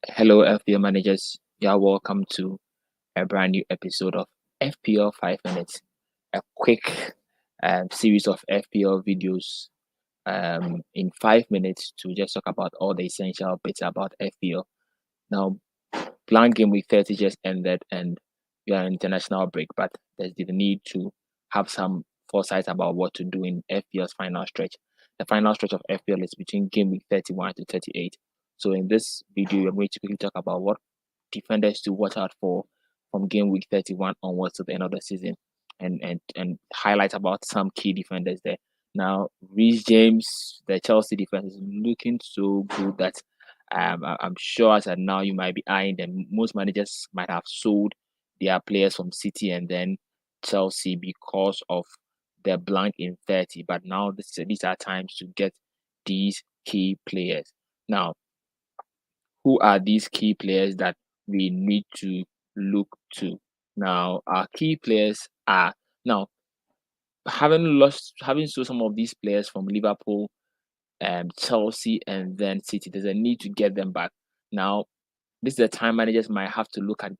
Hello, FPL managers. You are welcome to a brand new episode of FPL 5 Minutes, a quick series of FPL videos in 5 minutes to just talk about all the essential bits about FPL. Now, blank game week 30 just ended and we are on international break, but there's the need to have some foresight about what to do in FPL's final stretch. The final stretch of FPL is between game week 31 to 38. So in this video, I'm going to quickly talk about what defenders to watch out for from game week 31 onwards to the end of the season, and highlight about some key defenders there. Now, Reece James, the Chelsea defense is looking so good that I'm sure as of now you might be eyeing them. Most managers might have sold their players from City and then Chelsea because of the blank in 30. But now these are times to get these key players. Now, who are these key players that we need to look to? Now, our key players are now having sold some of these players from Liverpool, Chelsea, and then City. There's a need to get them back. Now, this is the time managers might have to look at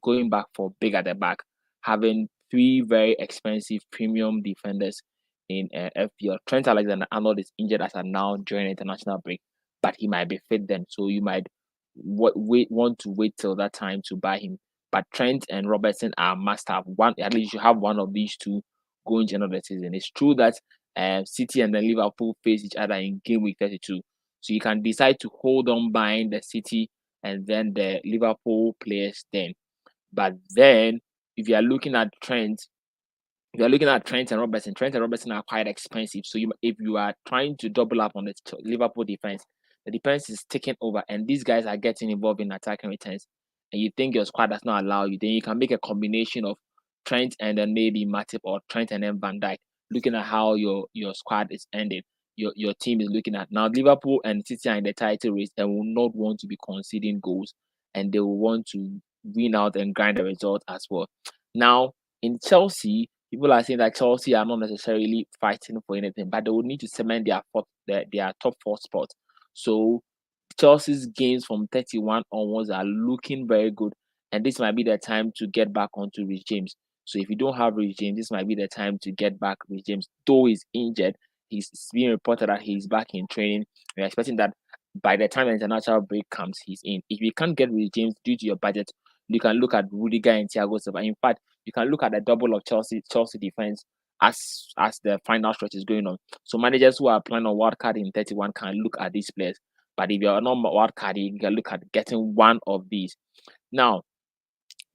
going back for big at the back, having three very expensive premium defenders in FPL. Trent Alexander-Arnold is injured as of now during international break, but he might be fit then, so you might want to wait till that time to buy him. But Trent and Robertson are must have one. At least you have one of these two going to another season. It's true that City and then Liverpool face each other in game week 32, so you can decide to hold on buying the City and then the Liverpool players then. But then, if you are looking at Trent, if you're looking at Trent and Robertson are quite expensive. So if you are trying to double up on the Liverpool defense, the defense is taking over, and these guys are getting involved in attacking returns, and you think your squad does not allow you, then you can make a combination of Trent and then maybe Matip or Trent and then Van Dijk. Looking at how your squad is ending, your team is looking at now. Liverpool and City are in the title race and will not want to be conceding goals, and they will want to win out and grind the result as well. Now in Chelsea, people are saying that Chelsea are not necessarily fighting for anything, but they will need to cement their top four spot. So Chelsea's games from 31 onwards are looking very good, and this might be the time to get back onto Reece James. So if you don't have Reece James, this might be the time to get back Reece James. Though he's injured, he's being reported that he's back in training. We're expecting that by the time the international break comes, he's in. If you can't get Reece James due to your budget, you can look at Rudiger and Thiago Silva. In fact, you can look at the double of Chelsea defense as the final stretch is going on. So managers who are planning on wildcard in 31 can look at these players. But if you're not wildcarding, you can look at getting one of these. Now,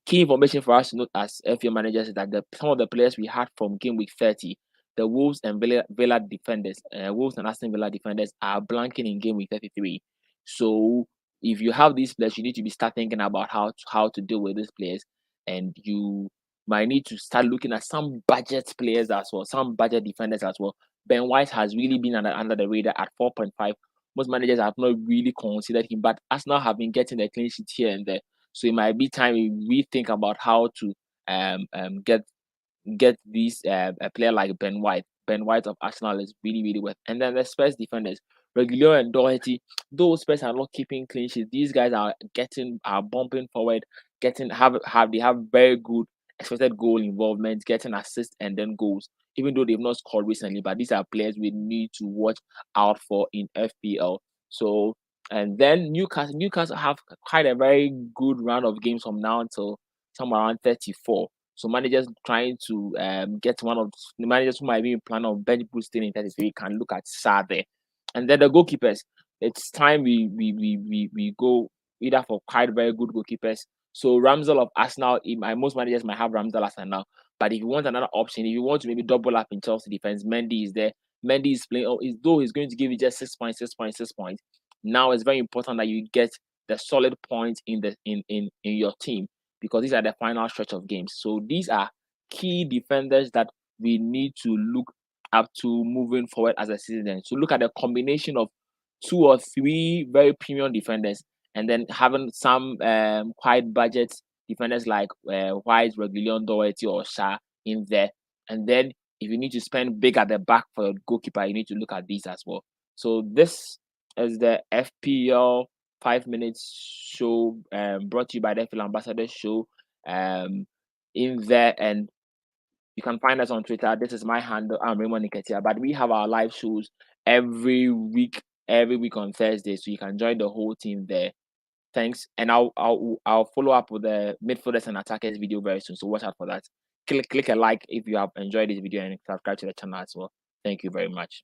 key information for us to note as FPL managers is that some of the players we had from game week 30, the Wolves and Villa defenders, Wolves and Aston Villa defenders are blanking in game week 33. So if you have these players, you need to start thinking about how to deal with these players, and you might need to start looking at some budget players as well, some budget defenders as well. Ben White has really been under the radar at 4.5. Most managers have not really considered him, but Arsenal have been getting the clean sheet here and there. So it might be time we think about how to get these a player like Ben White. Ben White of Arsenal is really worth. And then the Spurs defenders, Reguilon and Doherty. Those Spurs are not keeping clean sheets. These guys are bumping forward, they have very good expected goal involvement, getting assists and then goals. Even though they've not scored recently, but these are players we need to watch out for in FPL. So and then Newcastle have quite a very good run of games from now until somewhere around 34. So managers trying to get one of the managers who might be planning on bench boosting in 33 can look at Sa there. And then the goalkeepers. It's time we go either for quite very good goalkeepers. So Ramsdale of Arsenal, most managers might have Ramsdale as now. But if you want another option, if you want to maybe double up in Chelsea defense, Mendy is there. Mendy is playing. Though he's going to give you just 6 points, 6 points, 6 points. Now it's very important that you get the solid points in your team, because these are the final stretch of games. So these are key defenders that we need to look up to moving forward as a season. So look at the combination of 2 or 3 very premium defenders, and then having some quite budget defenders like White, Reguilon, Doherty, or Shah in there. And then if you need to spend big at the back for your goalkeeper, you need to look at these as well. So this is the FPL 5 minutes show brought to you by the FPL Ambassador show in there, and you can find us on Twitter. This is my handle. I'm Raymond Nketsiah, but we have our live shows every week on Thursday, so you can join the whole team there. Thanks, and I'll follow up with the midfielders and attackers video very soon, so watch out for that. Click a like if you have enjoyed this video and subscribe to the channel as well. Thank you very much.